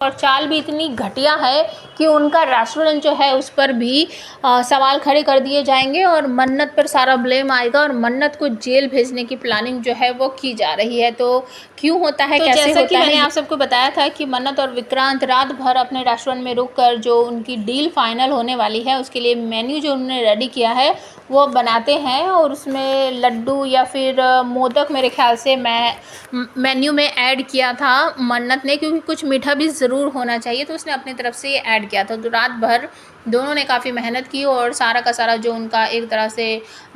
और चाल भी इतनी घटिया है कि उनका रेस्टोरेंट जो है उस पर भी सवाल खड़े कर दिए जाएंगे और मन्नत पर सारा ब्लेम आएगा और मन्नत को जेल भेजने की प्लानिंग जो है वो की जा रही है। तो क्यों होता है, कैसे जैसा कि होता मैंने है, आप सबको बताया था कि मन्नत और विक्रांत रात भर अपने रेस्टोरेंट में रुककर जो उनकी डील फाइनल होने वाली है उसके लिए मेन्यू जो उन्होंने रेडी किया है वो बनाते हैं और उसमें लड्डू या फिर मोदक मेरे ख्याल से मेन्यू में ऐड किया था मन्नत ने, क्योंकि कुछ मीठा भी ज़रूर होना चाहिए तो उसने अपनी तरफ से ये ऐड किया था। तो रात भर दोनों ने काफ़ी मेहनत की और सारा का सारा जो उनका एक तरह से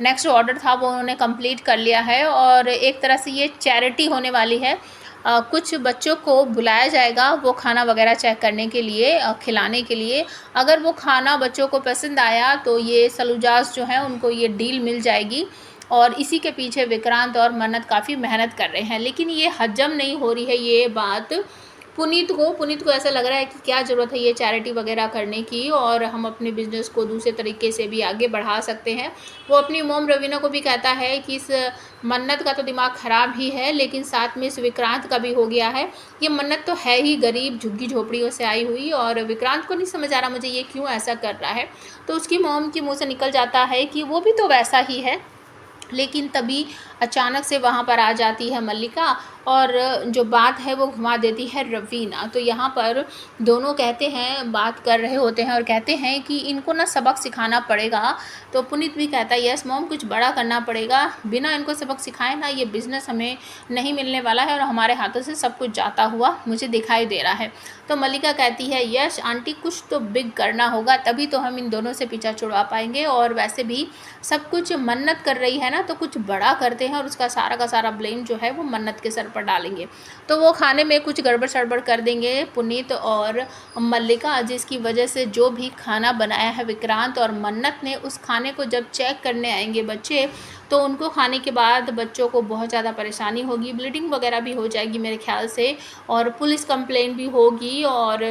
नेक्स्ट ऑर्डर था वो उन्होंने कंप्लीट कर लिया है। और एक तरह से ये चैरिटी होने वाली है। कुछ बच्चों को बुलाया जाएगा वो खाना वगैरह चेक करने के लिए, खिलाने के लिए। अगर वो खाना बच्चों को पसंद आया तो ये सलूजास जो हैं उनको ये डील मिल जाएगी। और इसी के पीछे विक्रांत और मन्नत काफ़ी मेहनत कर रहे हैं, लेकिन ये हजम नहीं हो रही है ये बात पुनीत को ऐसा लग रहा है कि क्या ज़रूरत है ये चैरिटी वगैरह करने की और हम अपने बिज़नेस को दूसरे तरीके से भी आगे बढ़ा सकते हैं। वो अपनी मोम रवीना को भी कहता है कि इस मन्नत का तो दिमाग ख़राब ही है, लेकिन साथ में इस विक्रांत का भी हो गया है। ये मन्नत तो है ही गरीब झुग्गी झोपड़ियों से आई हुई और विक्रांत को नहीं समझ आ रहा मुझे ये क्यों ऐसा कर रहा है। तो उसकी मोम के मुँह से निकल जाता है कि वो भी तो वैसा ही है। लेकिन तभी अचानक से वहाँ पर आ जाती है मल्लिका और जो बात है वो घुमा देती है रवीना। तो यहाँ पर दोनों कहते हैं, बात कर रहे होते हैं और कहते हैं कि इनको ना सबक सिखाना पड़ेगा। तो पुनीत भी कहता है यस मॉम, कुछ बड़ा करना पड़ेगा, बिना इनको सबक सिखाए ना ये बिज़नेस हमें नहीं मिलने वाला है और हमारे हाथों से सब कुछ जाता हुआ मुझे दिखाई दे रहा है। तो मल्लिका कहती है यस आंटी, कुछ तो बिग करना होगा तभी तो हम इन दोनों से पीछा छुड़वा पाएंगे। और वैसे भी सब कुछ मन्नत कर रही है ना, तो कुछ बड़ा करते हैं और उसका सारा का सारा ब्लेम जो है वो मन्नत के सर पर डालेंगे। तो वो खाने में कुछ गड़बड़ सड़बड़ कर देंगे पुनीत और मल्लिका, जिसकी वजह से जो भी खाना बनाया है विक्रांत और मन्नत ने, उस खाने को जब चेक करने आएंगे बच्चे तो उनको खाने के बाद बच्चों को बहुत ज़्यादा परेशानी होगी, ब्लीडिंग वगैरह भी हो जाएगी मेरे ख्याल से, और पुलिस कंप्लेंट भी होगी और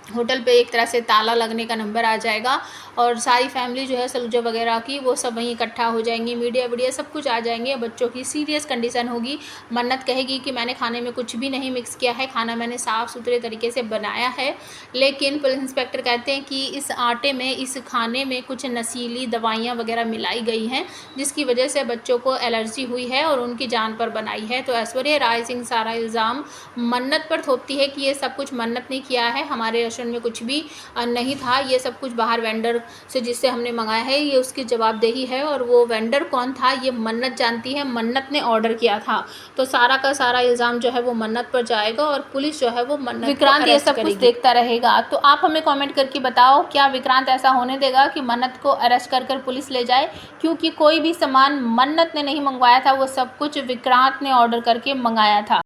होटल पे एक तरह से ताला लगने का नंबर आ जाएगा और सारी फैमिली जो है सलूजा वगैरह की वो सब वहीं इकट्ठा हो जाएंगी, मीडिया वीडिया सब कुछ आ जाएंगे। बच्चों की सीरियस कंडीशन होगी। मन्नत कहेगी कि मैंने खाने में कुछ भी नहीं मिक्स किया है, खाना मैंने साफ़ सुथरे तरीके से बनाया है। लेकिन पुलिस इंस्पेक्टर कहते हैं कि इस आटे में, इस खाने में कुछ नशीली दवाइयाँ वगैरह मिलाई गई हैं जिसकी वजह से बच्चों को एलर्जी हुई है और उनकी जान पर बनाई है। तो ऐश्वर्या राय सिंह सारा इल्ज़ाम मन्नत पर थोपती है कि ये सब कुछ मन्नत ने किया है, हमारे रेस्टोरेंट में कुछ भी नहीं था, ये सब कुछ बाहर वेंडर से जिससे हमने मंगाया है ये उसकी जवाबदेही है। और वो वेंडर कौन था ये मन्नत जानती है, मन्नत ने ऑर्डर किया था। तो सारा का सारा इल्ज़ाम जो है वो मन्नत पर जाएगा और पुलिस जो है वो मन्नत विक्रांत ये सब कुछ देखता रहेगा। तो आप हमें कमेंट करके बताओ, क्या विक्रांत ऐसा होने देगा कि मन्नत को अरेस्ट कर पुलिस ले जाए? क्योंकि कोई भी सामान मन्नत ने नहीं मंगवाया था, वो सब कुछ विक्रांत ने ऑर्डर करके मंगाया था।